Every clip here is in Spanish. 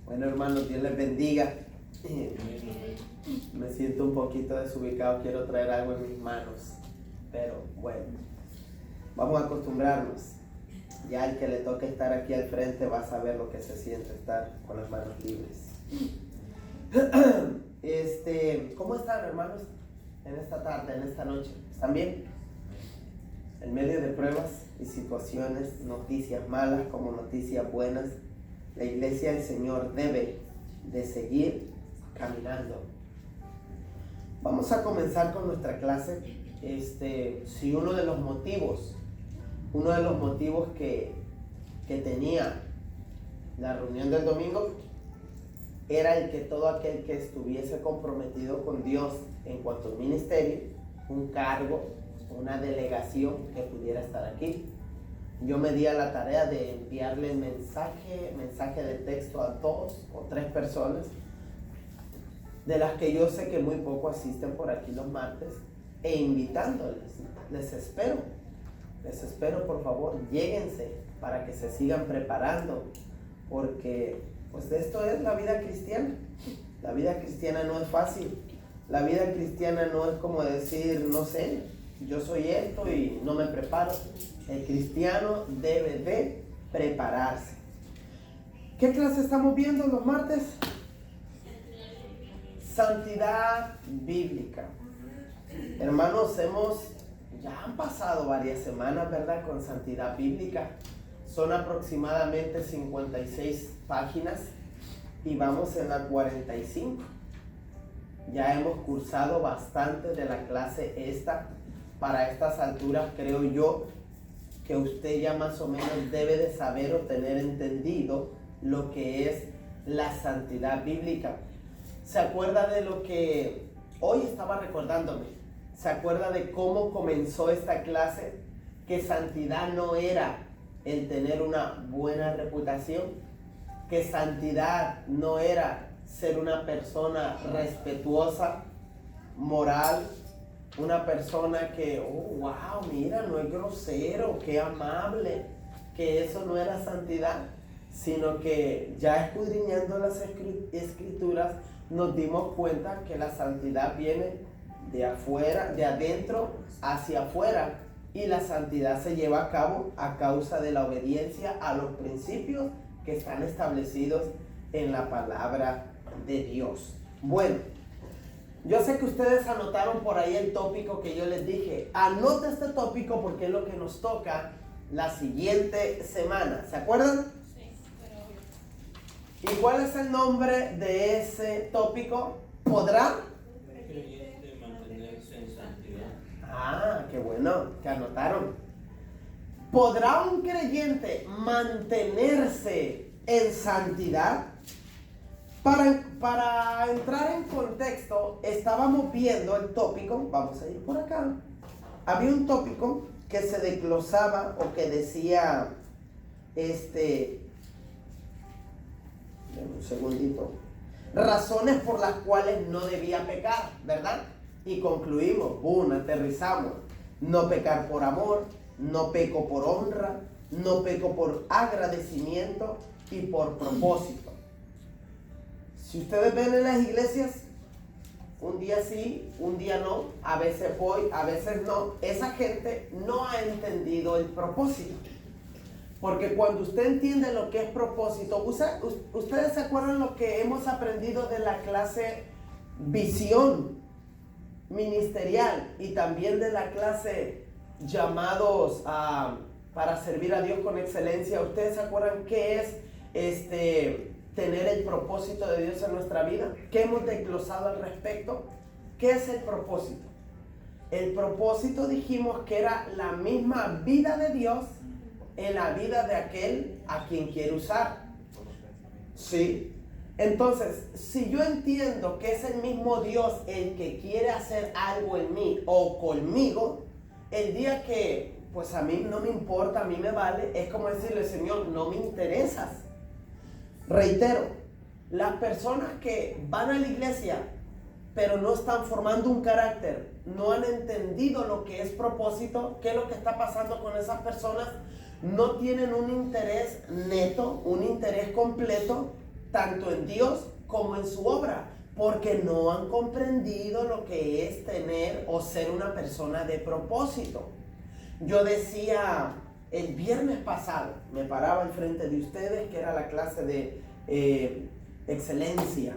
Bueno, hermanos, Dios les bendiga. Me siento un poquito desubicado, quiero traer algo en mis manos, pero bueno, vamos a acostumbrarnos. Ya el que le toque estar aquí al frente va a saber lo que se siente estar con las manos libres. ¿Cómo están, hermanos? En esta tarde, en esta noche, ¿están bien? En medio de pruebas y situaciones, noticias malas como noticias buenas, la iglesia del Señor debe de seguir caminando. Vamos a comenzar con nuestra clase. Si uno de los motivos que tenía la reunión del domingo era el que todo aquel que estuviese comprometido con Dios en cuanto al ministerio, un cargo, una delegación, que pudiera estar aquí. Yo me di a la tarea de enviarle mensaje de texto a 2 o 3 personas, de las que yo sé que muy poco asisten por aquí los martes, e invitándoles. Les espero, por favor, lléguense para que se sigan preparando, porque pues esto es la vida cristiana. La vida cristiana no es fácil. La vida cristiana no es como decir, no sé, yo soy esto y no me preparo. El cristiano debe de prepararse. ¿Qué clase estamos viendo los martes? Santidad bíblica. Hermanos, ya han pasado varias semanas, ¿verdad? Con santidad bíblica. Son aproximadamente 56 páginas y vamos en la 45. Ya hemos cursado bastante de la clase esta. Para estas alturas creo yo que usted ya más o menos debe de saber o tener entendido lo que es la santidad bíblica. ¿Se acuerda de lo que hoy estaba recordándome? ¿Se acuerda de cómo comenzó esta clase? Que santidad no era el tener una buena reputación, que santidad no era ser una persona respetuosa, moral, una persona que, oh, wow, mira, no es grosero, qué amable, que eso no era santidad, sino que ya escudriñando las escrituras nos dimos cuenta que la santidad viene de afuera, de adentro hacia afuera, y la santidad se lleva a cabo a causa de la obediencia a los principios que están establecidos en la palabra de Dios. Bueno, yo sé que ustedes anotaron por ahí el tópico que yo les dije. Anota este tópico porque es lo que nos toca la siguiente semana. ¿Se acuerdan? Sí, pero... ¿Y cuál es el nombre de ese tópico? ¿Podrá? Creyente mantenerse en santidad. Ah, qué bueno, que anotaron. ¿Podrá un creyente mantenerse en santidad? Para entrar en contexto, estábamos viendo el tópico, vamos a ir por acá. Había un tópico que se desglosaba o que decía, un segundito, razones por las cuales no debía pecar, ¿verdad? Y concluimos, aterrizamos, no pecar por amor, no peco por honra, no peco por agradecimiento y por propósito. Si ustedes ven en las iglesias, un día sí, un día no, a veces voy, a veces no, esa gente no ha entendido el propósito. Porque cuando usted entiende lo que es propósito, ustedes se acuerdan lo que hemos aprendido de la clase visión ministerial y también de la clase llamados para servir a Dios con excelencia. ¿Ustedes se acuerdan qué es tener el propósito de Dios en nuestra vida? ¿Qué hemos desglosado al respecto? ¿Qué es el propósito? El propósito dijimos que era la misma vida de Dios en la vida de aquel a quien quiere usar. ¿Sí? Entonces, si yo entiendo que es el mismo Dios el que quiere hacer algo en mí o conmigo, el día que pues a mí no me importa, a mí me vale, es como decirle, Señor, no me interesas. Reitero, las personas que van a la iglesia pero no están formando un carácter, no han entendido lo que es propósito, qué es lo que está pasando con esas personas, no tienen un interés neto, un interés completo tanto en Dios como en su obra, porque no han comprendido lo que es tener o ser una persona de propósito. Yo decía el viernes pasado, me paraba enfrente de ustedes, que era la clase de excelencia,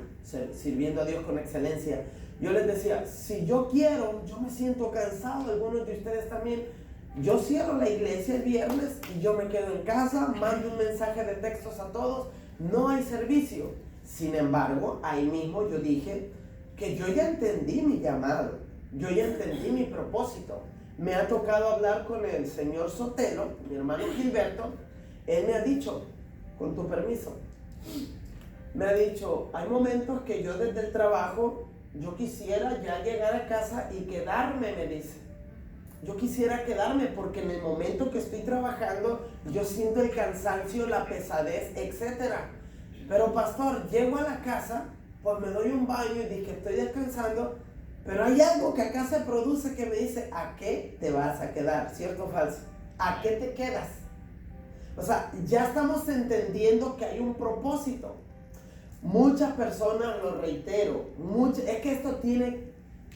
sirviendo a Dios con excelencia. Yo les decía, si yo quiero, yo me siento cansado, algunos de ustedes también, yo cierro la iglesia el viernes y yo me quedo en casa, mando un mensaje de textos a todos, no hay servicio. Sin embargo, ahí mismo yo dije que yo ya entendí mi llamado, yo ya entendí mi propósito. Me ha tocado hablar con el señor Sotelo, mi hermano Gilberto. Él me ha dicho, con tu permiso, me ha dicho, hay momentos que yo desde el trabajo, yo quisiera ya llegar a casa y quedarme, me dice. Yo quisiera quedarme porque en el momento que estoy trabajando, yo siento el cansancio, la pesadez, etc. Pero pastor, llego a la casa, pues me doy un baño y dije, estoy descansando, pero hay algo que acá se produce que me dice, ¿a qué te vas a quedar? ¿Cierto o falso? ¿A qué te quedas? O sea, ya estamos entendiendo que hay un propósito. Muchas personas, lo reitero, es que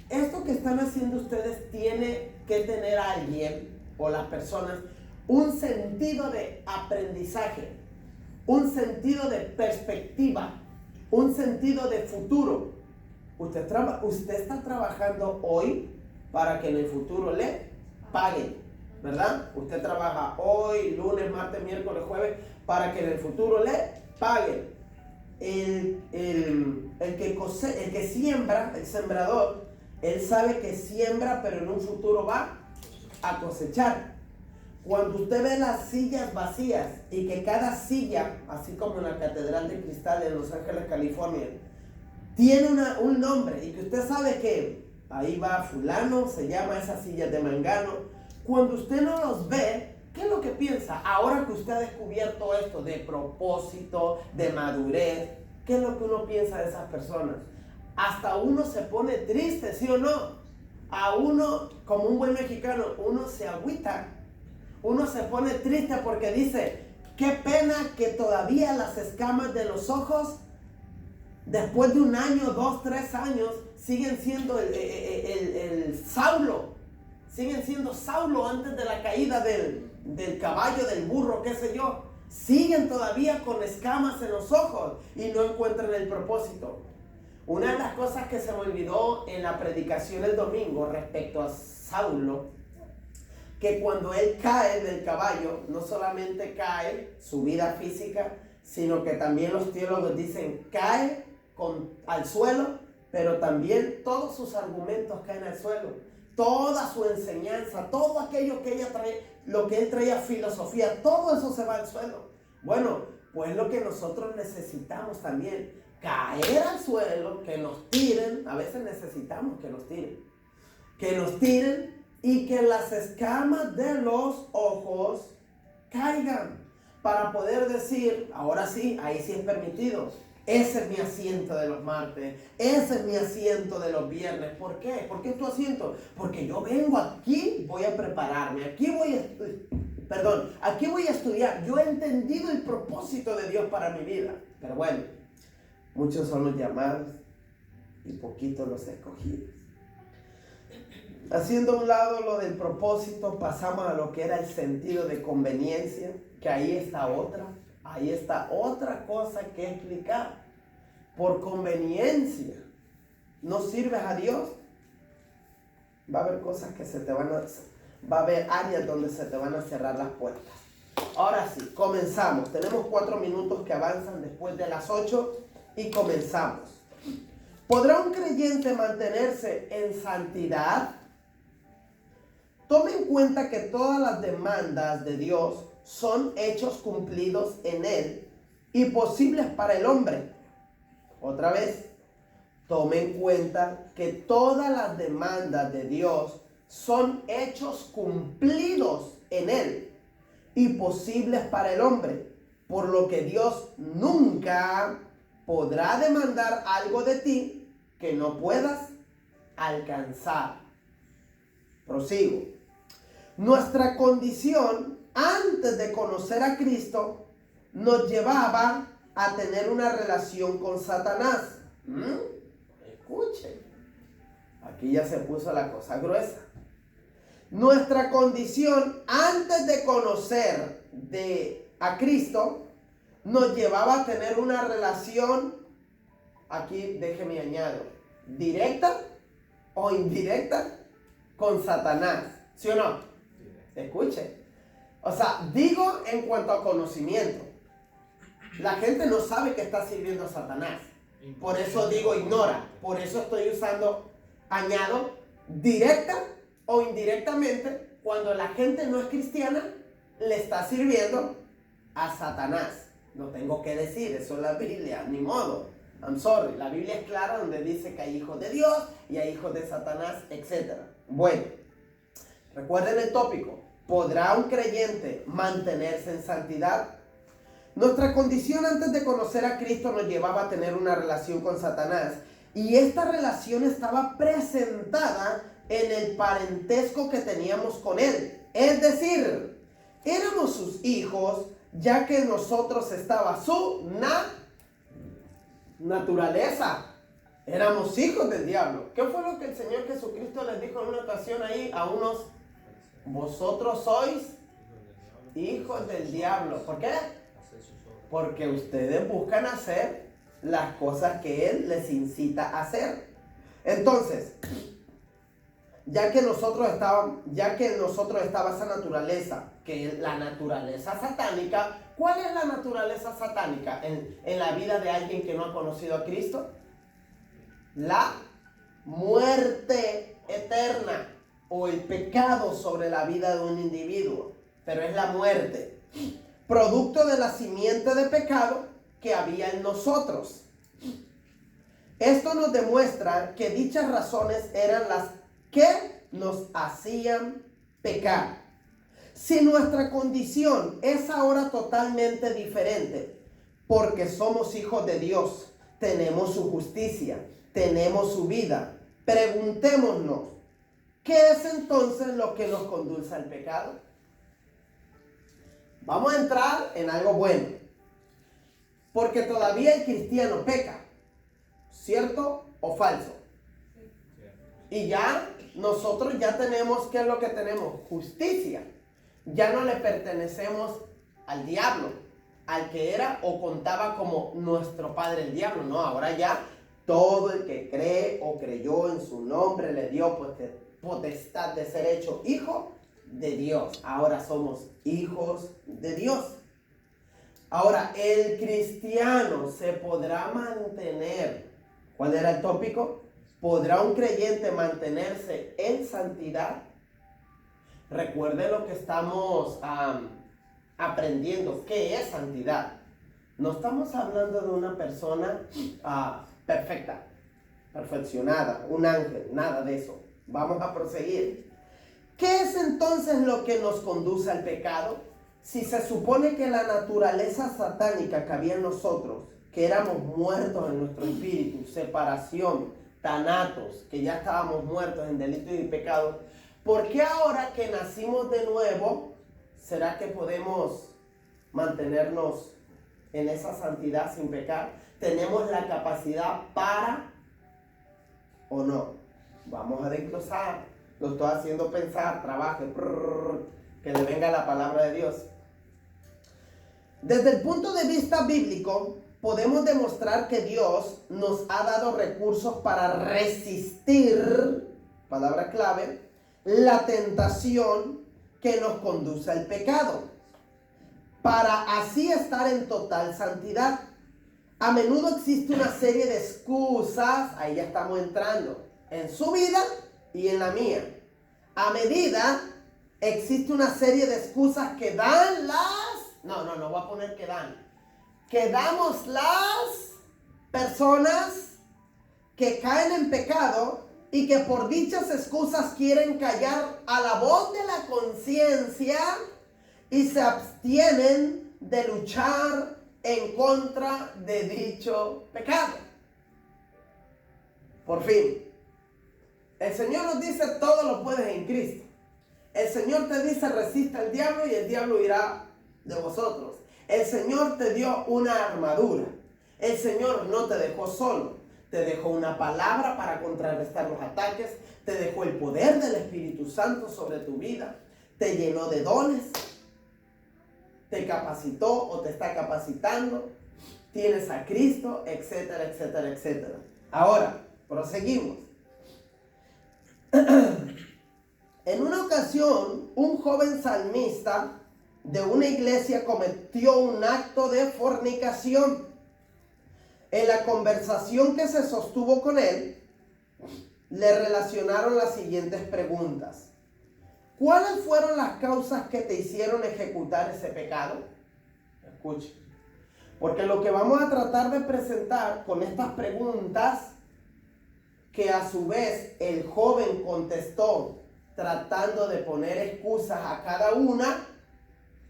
esto que están haciendo ustedes tiene que tener a alguien o las personas un sentido de aprendizaje, un sentido de perspectiva, un sentido de futuro. Usted está trabajando hoy para que en el futuro le paguen, ¿verdad? Usted trabaja hoy, lunes, martes, miércoles, jueves, para que en el futuro le paguen. El que siembra, el sembrador, él sabe que siembra, pero en un futuro va a cosechar. Cuando usted ve las sillas vacías y que cada silla, así como en la Catedral de Cristal en Los Ángeles, California, tiene un nombre y que usted sabe que ahí va fulano, se llama esa silla de mangano. Cuando usted no los ve, ¿qué es lo que piensa? Ahora que usted ha descubierto esto de propósito, de madurez, ¿qué es lo que uno piensa de esas personas? Hasta uno se pone triste, ¿sí o no? A uno, como un buen mexicano, uno se agüita. Uno se pone triste porque dice, qué pena que todavía las escamas de los ojos, después de 1 año, 2, 3 años, siguen siendo el Saulo. Siguen siendo Saulo antes de la caída del caballo, del burro, qué sé yo. Siguen todavía con escamas en los ojos y no encuentran el propósito. Una de las cosas que se me olvidó en la predicación el domingo respecto a Saulo, que cuando él cae del caballo, no solamente cae su vida física, sino que también los teólogos dicen cae al suelo, pero también todos sus argumentos caen al suelo. Toda su enseñanza, todo aquello que ella trae, lo que él traía, filosofía, todo eso se va al suelo. Bueno, pues lo que nosotros necesitamos también, caer al suelo, que nos tiren, a veces necesitamos que nos tiren y que las escamas de los ojos caigan para poder decir, ahora sí, ahí sí es permitido. Ese es mi asiento de los martes, ese es mi asiento de los viernes. ¿Por qué? ¿Por qué es tu asiento? Porque yo vengo aquí, voy a prepararme, aquí voy a estudiar. Yo he entendido el propósito de Dios para mi vida. Pero bueno, muchos son los llamados y poquitos los escogidos. Haciendo a un lado lo del propósito, pasamos a lo que era el sentido de conveniencia, que ahí está otra cosa que explicar. Por conveniencia, no sirves a Dios, va a haber cosas que va a haber áreas donde se te van a cerrar las puertas. Ahora sí, comenzamos. Tenemos 4 minutos que avanzan después de las 8 y comenzamos. ¿Podrá un creyente mantenerse en santidad? Tome en cuenta que todas las demandas de Dios son hechos cumplidos en Él y posibles para el hombre. Otra vez, tome en cuenta que todas las demandas de Dios son hechos cumplidos en Él y posibles para el hombre, por lo que Dios nunca podrá demandar algo de ti que no puedas alcanzar. Prosigo. Nuestra condición antes de conocer a Cristo nos llevaba a tener una relación con Satanás. Escuchen, aquí ya se puso la cosa gruesa. Nuestra condición antes de conocer a Cristo nos llevaba a tener una relación, aquí déjeme añado, directa o indirecta con Satanás. ¿Sí o no? Escuche. O sea, digo en cuanto a conocimiento. La gente no sabe que está sirviendo a Satanás. Por eso digo ignora. Por eso estoy usando, añado, directa o indirectamente, cuando la gente no es cristiana, le está sirviendo a Satanás. Lo tengo que decir, eso es la Biblia, ni modo. I'm sorry, la Biblia es clara donde dice que hay hijos de Dios y hay hijos de Satanás, etc. Bueno, recuerden el tópico. ¿Podrá un creyente mantenerse en santidad? Nuestra condición antes de conocer a Cristo nos llevaba a tener una relación con Satanás. Y esta relación estaba presentada en el parentesco que teníamos con él. Es decir, éramos sus hijos, ya que en nosotros estaba su naturaleza. Éramos hijos del diablo. ¿Qué fue lo que el Señor Jesucristo les dijo en una ocasión ahí a unos? Vosotros sois hijos del diablo. ¿Por qué? Porque ustedes buscan hacer las cosas que Él les incita a hacer. Entonces, ya que en nosotros estaba esa naturaleza, que es la naturaleza satánica. ¿Cuál es la naturaleza satánica en la vida de alguien que no ha conocido a Cristo? La muerte eterna o el pecado sobre la vida de un individuo. Pero es la muerte, producto de la simiente de pecado que había en nosotros. Esto nos demuestra que dichas razones eran las que nos hacían pecar. Si nuestra condición es ahora totalmente diferente, porque somos hijos de Dios, tenemos su justicia, tenemos su vida, preguntémonos, ¿qué es entonces lo que nos conduce al pecado? Vamos a entrar en algo bueno, porque todavía el cristiano peca, ¿cierto o falso? Y ya nosotros ya tenemos, ¿qué es lo que tenemos? Justicia. Ya no le pertenecemos al diablo, al que era o contaba como nuestro padre el diablo. No, ahora ya todo el que cree o creyó en su nombre le dio potestad de ser hecho hijo de Dios. Ahora somos hijos de Dios. Ahora, el cristiano se podrá mantener. ¿Cuál era el tópico? ¿Podrá un creyente mantenerse en santidad? Recuerde lo que estamos aprendiendo. ¿Qué es santidad? No estamos hablando de una persona perfecta, perfeccionada, un ángel, nada de eso. Vamos a proseguir. ¿Qué es entonces lo que nos conduce al pecado? Si se supone que la naturaleza satánica que había en nosotros, que éramos muertos en nuestro espíritu, separación, tanatos, que ya estábamos muertos en delitos y pecados, ¿por qué ahora que nacimos de nuevo, será que podemos mantenernos en esa santidad sin pecar? ¿Tenemos la capacidad para o no? Vamos a desglosar. Lo estoy haciendo pensar, trabaje, que le venga la palabra de Dios. Desde el punto de vista bíblico, podemos demostrar que Dios nos ha dado recursos para resistir, palabra clave, la tentación que nos conduce al pecado, para así estar en total santidad. A menudo existe una serie de excusas, ahí ya estamos entrando, en su vida y en la mía. A medida existe una serie de excusas que dan no voy a poner que damos las personas que caen en pecado y que por dichas excusas quieren callar a la voz de la conciencia y se abstienen de luchar en contra de dicho pecado. Por fin, el Señor nos dice todo lo puedes en Cristo. El Señor te dice resista al diablo y el diablo irá de vosotros. El Señor te dio una armadura. El Señor no te dejó solo. Te dejó una palabra para contrarrestar los ataques. Te dejó el poder del Espíritu Santo sobre tu vida. Te llenó de dones. Te capacitó o te está capacitando. Tienes a Cristo, etcétera, etcétera, etcétera. Ahora, proseguimos. En una ocasión, un joven salmista de una iglesia cometió un acto de fornicación. En la conversación que se sostuvo con él, le relacionaron las siguientes preguntas. ¿Cuáles fueron las causas que te hicieron ejecutar ese pecado? Escuche. Porque lo que vamos a tratar de presentar con estas preguntas, que a su vez el joven contestó tratando de poner excusas a cada una,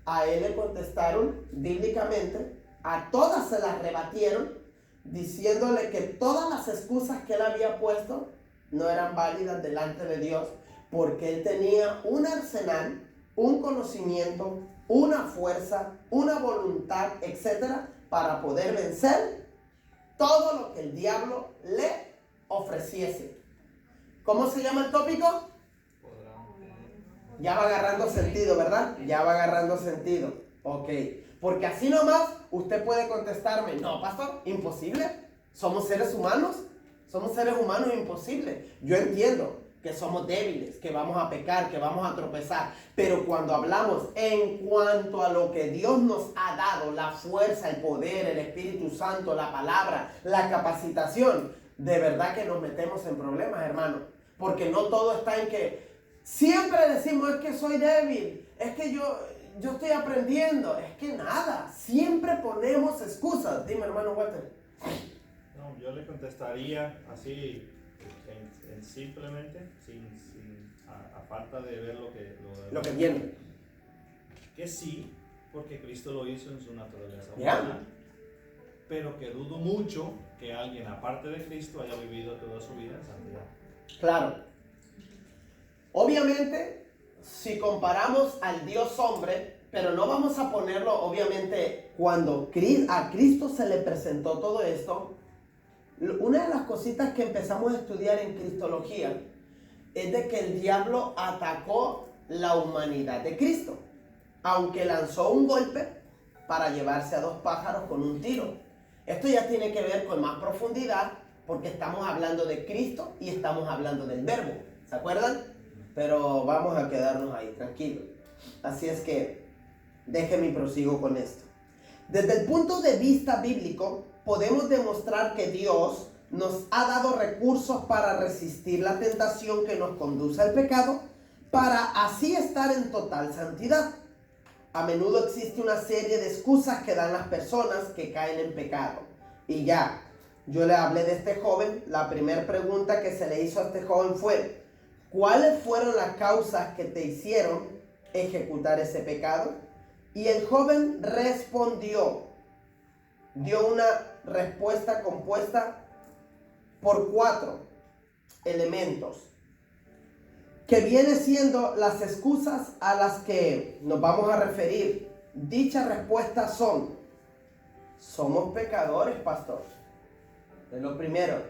a él le contestaron bíblicamente, a todas se las rebatieron, diciéndole que todas las excusas que él había puesto no eran válidas delante de Dios, porque él tenía un arsenal, un conocimiento, una fuerza, una voluntad, etcétera, para poder vencer todo lo que el diablo le ofreciese. ¿Cómo se llama el tópico? Ya va agarrando sentido, ¿verdad? Ya va agarrando sentido. Ok. Porque así nomás usted puede contestarme, no, pastor, imposible. Somos seres humanos. Somos seres humanos, imposible. Yo entiendo que somos débiles, que vamos a pecar, que vamos a tropezar. Pero cuando hablamos en cuanto a lo que Dios nos ha dado, la fuerza, el poder, el Espíritu Santo, la palabra, la capacitación, de verdad que nos metemos en problemas, hermano. Porque no todo está en que siempre decimos, es que soy débil, es que yo estoy aprendiendo. Es que nada, siempre ponemos excusas. Dime, hermano Walter. No, yo le contestaría así, simplemente, a falta de ver Lo que viene. Que sí, porque Cristo lo hizo en su naturaleza ¿Ya? humana, pero que dudo mucho que alguien aparte de Cristo haya vivido toda su vida en santidad. Claro. Obviamente, si comparamos al Dios hombre, pero no vamos a ponerlo, obviamente, cuando a Cristo se le presentó todo esto, una de las cositas que empezamos a estudiar en Cristología es de que el diablo atacó la humanidad de Cristo, aunque lanzó un golpe para llevarse a 2 pájaros con un tiro. Esto ya tiene que ver con más profundidad, porque estamos hablando de Cristo y estamos hablando del Verbo. ¿Se acuerdan? Pero vamos a quedarnos ahí, tranquilos. Así es que déjenme prosigo con esto. Desde el punto de vista bíblico, podemos demostrar que Dios nos ha dado recursos para resistir la tentación que nos conduce al pecado, para así estar en total santidad. A menudo existe una serie de excusas que dan las personas que caen en pecado. Y ya, yo le hablé de este joven. La primera pregunta que se le hizo a este joven fue: ¿cuáles fueron las causas que te hicieron ejecutar ese pecado? Y el joven respondió, dio una respuesta compuesta por 4 elementos, que viene siendo las excusas a las que nos vamos a referir. Dichas respuestas son: somos pecadores, pastor. Es lo primero.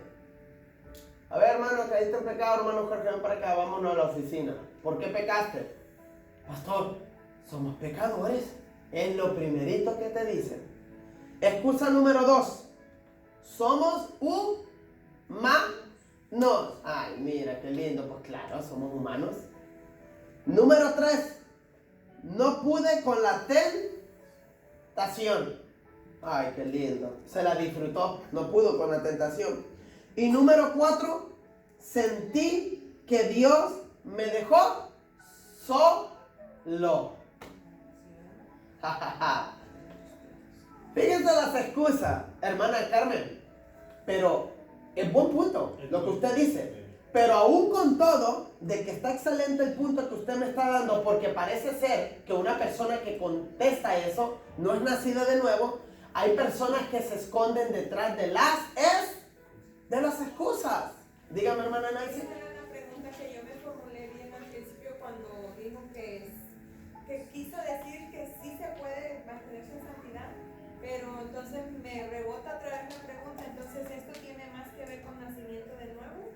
A ver, hermano, caíste en pecado, hermano Jorge, ven para acá, vámonos a la oficina. ¿Por qué pecaste? Pastor, somos pecadores. Es lo primerito que te dicen. Excusa número 2. Somos humanos. Ay, mira, qué lindo. Pues claro, somos humanos. Número 3. No pude con la tentación. Ay, qué lindo. Se la disfrutó. No pudo con la tentación. Y número 4. Sentí que Dios me dejó solo. Fíjense las excusas, hermana Carmen. Pero es buen punto lo que usted dice. Pero aún con todo, de que está excelente el punto que usted me está dando, porque parece ser que una persona que contesta eso no es nacida de nuevo. Hay personas que se esconden detrás de las excusas. Dígame, hermana Nancy. Esa era una pregunta que yo me formulé bien al principio cuando dijo que quiso decir que sí se puede mantenerse en santidad, Pero entonces me rebota otra vez la pregunta, entonces ¿esto tiene más que ver con nacimiento de nuevo?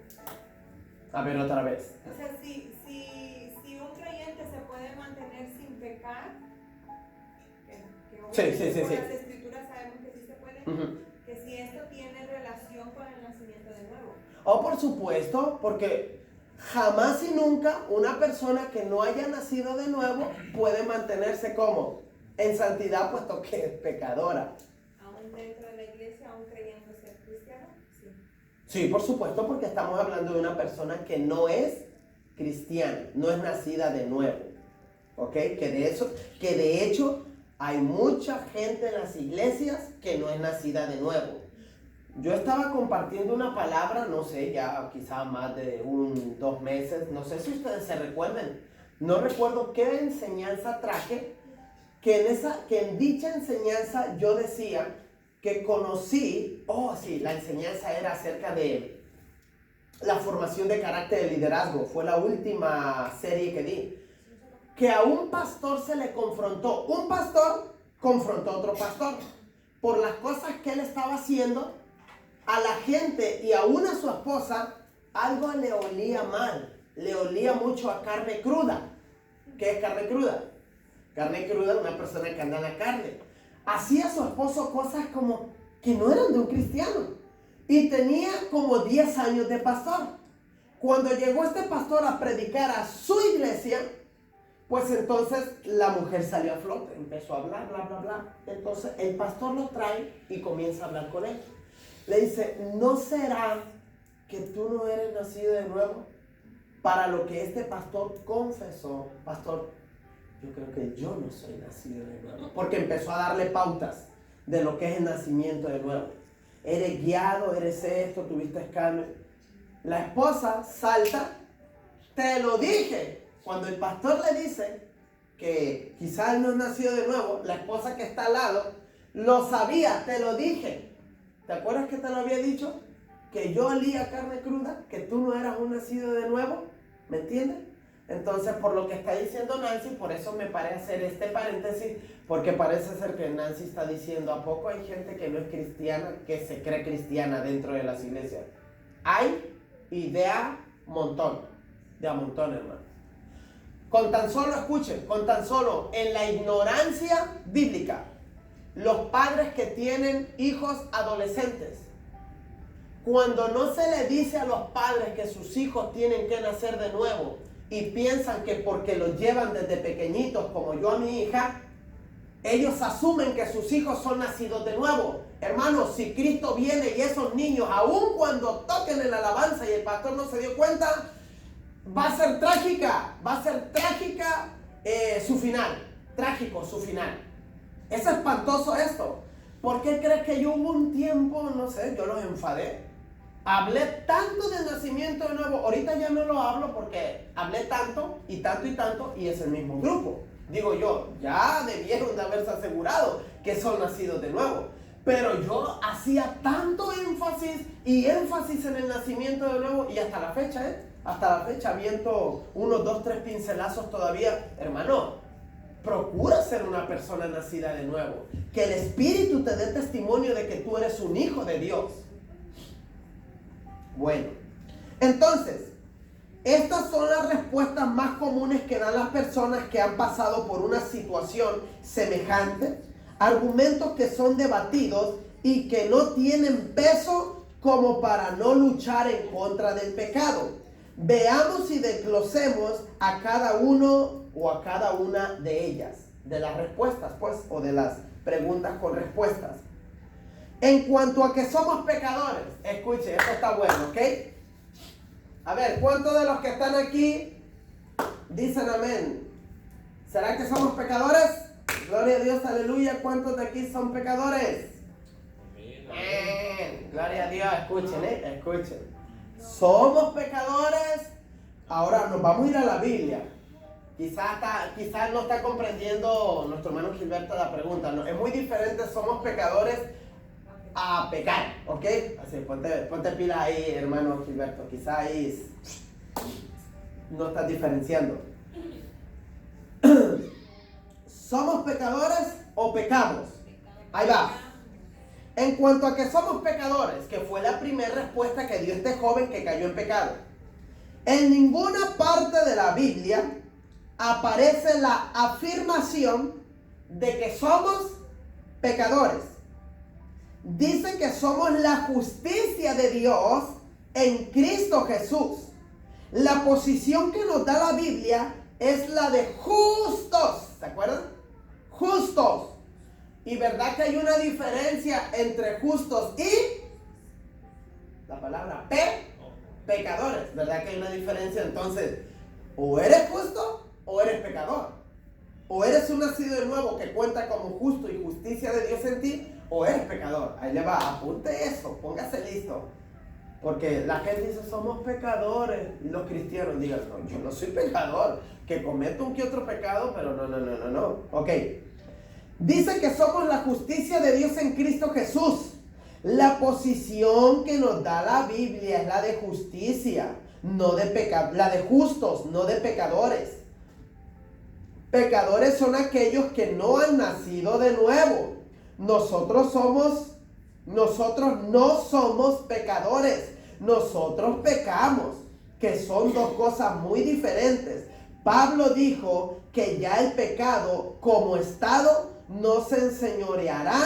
A ver, otra vez. O sea, si un creyente se puede mantener sin pecar, que obviamente Sí. por las escrituras sabemos que sí se puede, Ujú. que si esto tiene relación con el nacimiento de nuevo. Oh, por supuesto, porque jamás y nunca una persona que no haya nacido de nuevo puede mantenerse como en santidad, puesto que es pecadora. Aún dentro de la iglesia, aún creyendo ser cristiano, sí. Sí, por supuesto, porque estamos hablando de una persona que no es cristiana, no es nacida de nuevo. ¿Ok? Que de hecho hay mucha gente en las iglesias que no es nacida de nuevo. Yo estaba compartiendo una palabra, no sé, ya quizá más de 2 meses, no sé si ustedes se recuerden, no recuerdo qué enseñanza traje, que en dicha enseñanza yo decía que conocí, la enseñanza era acerca de la formación de carácter de liderazgo, fue la última serie que di, que a un pastor se le confrontó, un pastor confrontó a otro pastor, por las cosas que él estaba haciendo. A la gente y aún a su esposa, algo le olía mal, le olía mucho a carne cruda. ¿Qué es carne cruda? Carne cruda es una persona que anda en la carne. Hacía a su esposo cosas como que no eran de un cristiano. Y tenía como 10 años de pastor. Cuando llegó este pastor a predicar a su iglesia, pues entonces la mujer salió a flote, empezó a hablar, bla, bla, bla. Entonces el pastor lo trae y comienza a hablar con él. Le dice, ¿no será que tú no eres nacido de nuevo? Para lo que este pastor confesó, pastor, yo creo que yo no soy nacido de nuevo. Porque empezó a darle pautas de lo que es el nacimiento de nuevo. Eres guiado, eres esto, tuviste cambio. La esposa salta, te lo dije. Cuando el pastor le dice que quizás no es nacido de nuevo, la esposa que está al lado, lo sabía, te lo dije. ¿Te acuerdas que te lo había dicho? Que yo olía carne cruda, que tú no eras un nacido de nuevo, ¿me entiendes? Entonces, por lo que está diciendo Nancy, por eso me parece hacer este paréntesis, porque parece ser que Nancy está diciendo, ¿a poco hay gente que no es cristiana, que se cree cristiana dentro de las iglesias? Hay y de a montón, hermano. Con tan solo, escuchen, con tan solo en la ignorancia bíblica, los padres que tienen hijos adolescentes, cuando no se le dice a los padres que sus hijos tienen que nacer de nuevo y piensan que porque los llevan desde pequeñitos, como yo a mi hija, ellos asumen que sus hijos son nacidos de nuevo. Hermanos, si Cristo viene y esos niños, aun cuando toquen en la alabanza y el pastor no se dio cuenta, va a ser trágica su final, trágico su final. Es espantoso esto. ¿Por qué crees que yo hubo un tiempo, no sé, yo los enfadé? Hablé tanto del nacimiento de nuevo, ahorita ya no lo hablo porque hablé tanto y es el mismo grupo. Digo yo, ya debieron de haberse asegurado que son nacidos de nuevo. Pero yo hacía tanto énfasis en el nacimiento de nuevo y hasta la fecha, aviento 1, 2, 3 pincelazos todavía. Hermano, procura ser una persona nacida de nuevo. Que el Espíritu te dé testimonio de que tú eres un hijo de Dios. Bueno, entonces, estas son las respuestas más comunes que dan las personas que han pasado por una situación semejante. Argumentos que son debatidos y que no tienen peso como para no luchar en contra del pecado. Veamos y desglosemos a cada uno o a cada una de ellas, de las respuestas, pues, o de las preguntas con respuestas. En cuanto a que somos pecadores, escuche, esto está bueno, ¿ok? A ver, ¿cuántos de los que están aquí dicen amén? ¿Será que somos pecadores? Gloria a Dios, aleluya. ¿Cuántos de aquí son pecadores? Amén. Gloria a Dios, escuchen, escuchen. Somos pecadores. Ahora nos vamos a ir a la Biblia. Quizás no está comprendiendo nuestro hermano Gilberto la pregunta. No, es muy diferente, somos pecadores a pecar, ¿ok? Así, ponte pila ahí, hermano Gilberto. Quizás ahí no estás diferenciando. ¿Somos pecadores o pecamos? Ahí va. En cuanto a que somos pecadores, que fue la primera respuesta que dio este joven que cayó en pecado. En ninguna parte de la Biblia aparece la afirmación de que somos pecadores. Dice que somos la justicia de Dios en Cristo Jesús. La posición que nos da la Biblia es la de justos. ¿Se acuerdan? Justos. Y verdad que hay una diferencia entre justos y la palabra pecadores. ¿Verdad que hay una diferencia? Entonces, o eres justo o eres pecador. O eres un nacido de nuevo que cuenta como justo y justicia de Dios en ti, o eres pecador. Ahí le va, apunte eso, póngase listo. Porque la gente dice, somos pecadores. Y los cristianos digan, no, yo no soy pecador. Que cometo un que otro pecado, pero no. Ok. Dice que somos la justicia de Dios en Cristo Jesús. La posición que nos da la Biblia es la de justicia, no de pecado, la de justos, no de pecadores. Pecadores son aquellos que no han nacido de nuevo. Nosotros no somos pecadores. Nosotros pecamos, que son dos cosas muy diferentes. Pablo dijo que ya el pecado como estado no se enseñoreará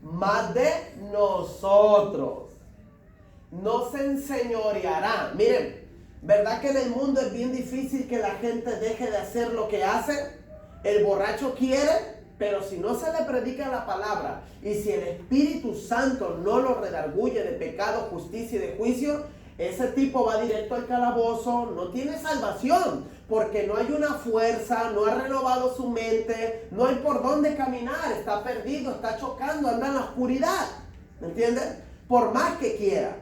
más de nosotros. No se enseñoreará. Miren, ¿verdad que en el mundo es bien difícil que la gente deje de hacer lo que hace? El borracho quiere, pero si no se le predica la palabra y si el Espíritu Santo no lo redarguye de pecado, justicia y de juicio, ese tipo va directo al calabozo, no tiene salvación, porque no hay una fuerza, no ha renovado su mente, no hay por dónde caminar, está perdido, está chocando, anda en la oscuridad, ¿me entiendes? Por más que quiera.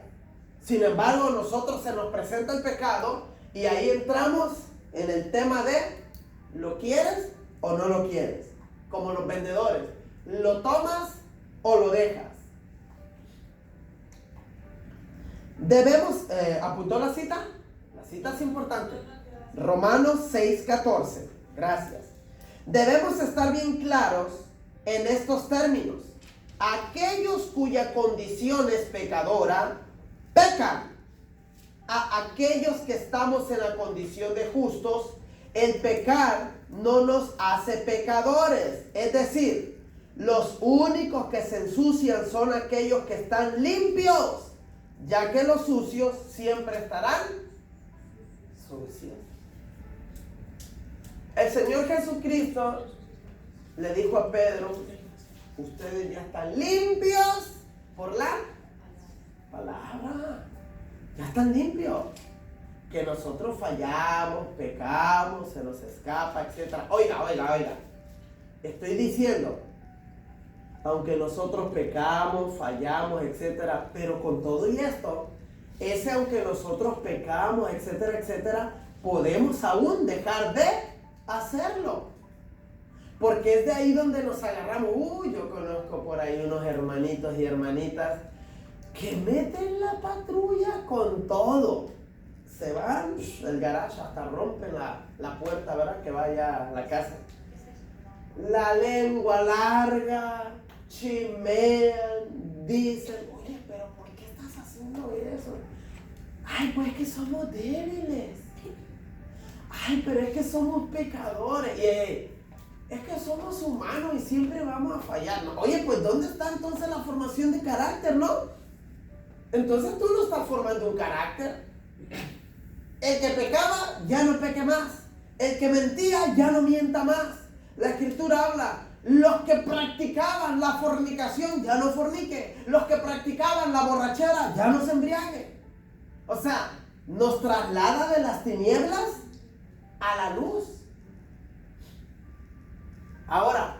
Sin embargo, nosotros se nos presenta el pecado y ahí entramos en el tema de ¿lo quieres o no lo quieres? Como los vendedores, ¿lo tomas o lo dejas? Debemos, ¿apuntó la cita? La cita es importante. Romanos 6:14. Gracias. Debemos estar bien claros en estos términos. Aquellos cuya condición es pecadora, pecan. A aquellos que estamos en la condición de justos, el pecar no nos hace pecadores. Es decir, los únicos que se ensucian son aquellos que están limpios, ya que los sucios siempre estarán sucios. El Señor Jesucristo le dijo a Pedro, ustedes ya están limpios por la palabra. Ya están limpios. Que nosotros fallamos, pecamos, se nos escapa, etc. Oiga. Estoy diciendo, aunque nosotros pecamos, fallamos, etcétera, pero con todo y esto, ese aunque nosotros pecamos, etcétera, podemos aún dejar de hacerlo. Porque es de ahí donde nos agarramos. Yo conozco por ahí unos hermanitos y hermanitas que meten la patrulla con todo. Se van del garage, hasta rompen la puerta, ¿verdad? Que vaya a la casa. La lengua larga, chimean, dicen, oye, pero ¿por qué estás haciendo eso? Ay, pues es que somos débiles. Ay, pero es que somos pecadores. Es que somos humanos y siempre vamos a fallar. ¿No? Oye, pues ¿dónde está entonces la formación de carácter, no? Entonces tú no estás formando un carácter. El que pecaba, ya no peque más. El que mentía, ya no mienta más. La Escritura habla, los que practicaban la fornicación, ya no fornique. Los que practicaban la borrachera, ya no se embriague. O sea, nos traslada de las tinieblas a la luz. Ahora,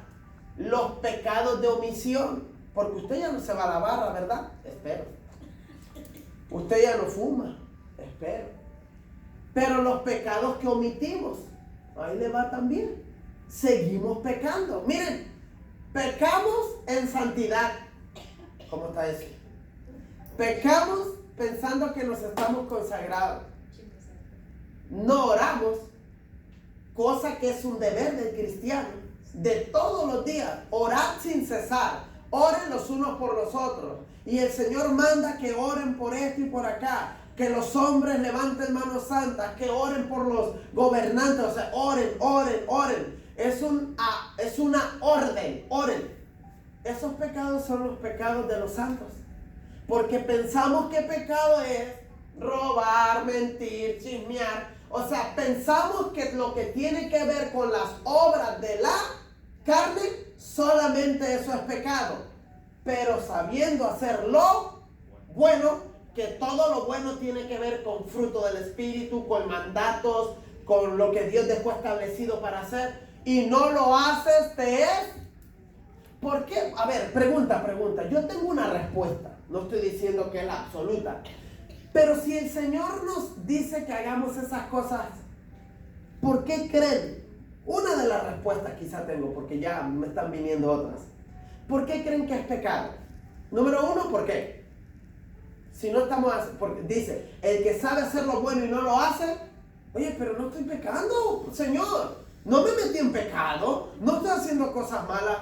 los pecados de omisión, porque usted ya no se va a la barra, ¿verdad? Espero. Usted ya no fuma, espero. Pero los pecados que omitimos, ahí le va también. Seguimos pecando. Miren, pecamos en santidad. ¿Cómo está eso? Pecamos pensando que nos estamos consagrados. No oramos, cosa que es un deber del cristiano. De todos los días, orar sin cesar. oren los unos por los otros. Y el Señor manda que oren por esto y por acá. Que los hombres levanten manos santas, que oren por los gobernantes. O sea, oren, oren, oren. Es una orden, oren. Esos pecados son los pecados de los santos. Porque pensamos que pecado es robar, mentir, chismear. O sea, pensamos que lo que tiene que ver con las obras de la carne, solamente eso es pecado. Pero sabiendo hacer lo bueno, que todo lo bueno tiene que ver con fruto del Espíritu, con mandatos, con lo que Dios dejó establecido para hacer, y no lo haces, te es. ¿Por qué? A ver, pregunta. Yo tengo una respuesta. No estoy diciendo que es la absoluta. Pero si el Señor nos dice que hagamos esas cosas, ¿por qué creen? Una de las respuestas quizá tengo, porque ya me están viniendo otras. ¿Por qué creen que es pecado? Número uno, ¿por qué? Si no estamos, porque dice, el que sabe hacer lo bueno y no lo hace, oye, pero no estoy pecando, Señor. No me metí en pecado, no estoy haciendo cosas malas.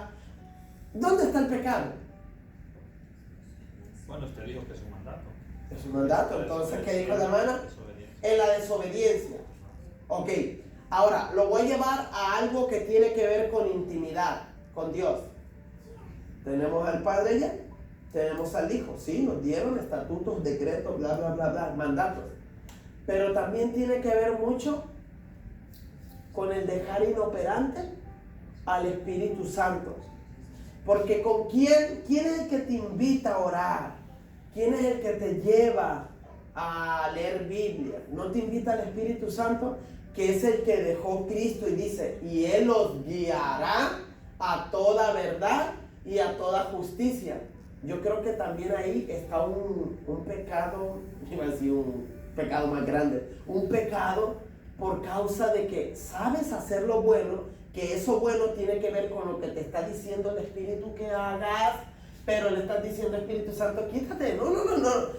¿Dónde está el pecado? Bueno, usted dijo que es un mandato. Es un mandato, entonces, ¿qué dijo la hermana? En la desobediencia. Ok, ahora, lo voy a llevar a algo que tiene que ver con intimidad, con Dios. Tenemos al Padre ya, tenemos al Hijo, sí, nos dieron estatutos, decretos, bla, bla, bla, bla, mandatos. Pero también tiene que ver mucho con el dejar inoperante al Espíritu Santo. Porque con quién es el que te invita a orar, quién es el que te lleva a leer Biblia. ¿No te invita el Espíritu Santo? Que es el que dejó Cristo y dice, y Él los guiará a toda verdad y a toda justicia. Yo creo que también ahí está un pecado, iba a decir un pecado más grande, un pecado por causa de que sabes hacer lo bueno, que eso bueno tiene que ver con lo que te está diciendo el Espíritu que hagas, pero le estás diciendo, Espíritu Santo, quítate. No.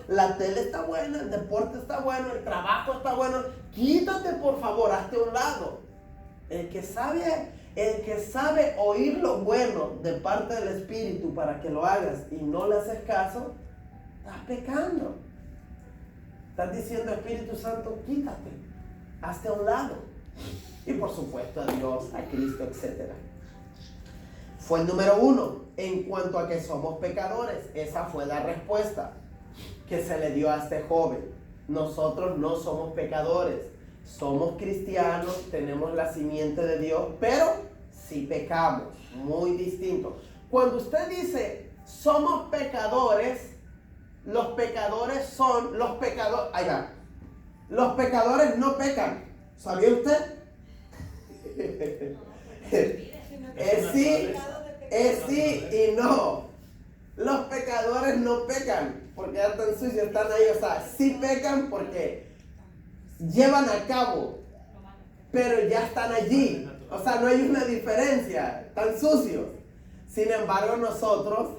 La tele está buena, el deporte está bueno, el trabajo está bueno. Quítate, por favor, hazte a un lado. El que sabe oír lo bueno de parte del Espíritu para que lo hagas y no le haces caso, estás pecando. Estás diciendo, Espíritu Santo, quítate, hazte a un lado. Y por supuesto a Dios, a Cristo, etc. Fue el número uno. En cuanto a que somos pecadores, esa fue la respuesta que se le dio a este joven. Nosotros no somos pecadores, somos cristianos, tenemos la simiente de Dios, pero sí pecamos, muy distinto. Cuando usted dice somos pecadores, los pecadores son los pecadores. Ahí va. Los pecadores no pecan. ¿Sabía usted? Es sí y no. Los pecadores no pecan porque ya están sucios, están ahí. O sea, sí pecan porque llevan a cabo, pero ya están allí. O sea, no hay una diferencia, están sucios. Sin embargo, nosotros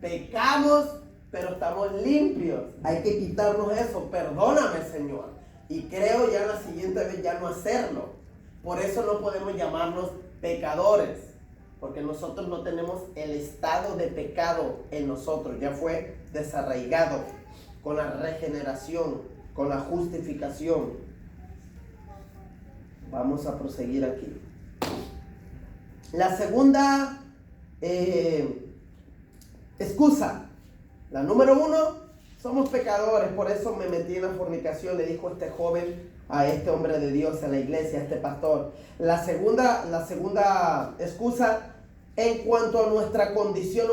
pecamos, pero estamos limpios. Hay que quitarnos eso. Perdóname, Señor. Y creo ya la siguiente vez ya no hacerlo. Por eso no podemos llamarnos pecadores, porque nosotros no tenemos el estado de pecado en nosotros. Ya fue desarraigado con la regeneración, con la justificación. Vamos a proseguir aquí. La segunda excusa, la número uno, somos pecadores, por eso me metí en la fornicación, le dijo este joven a este hombre de Dios, a la iglesia, a este pastor. La segunda excusa, en cuanto a nuestra condición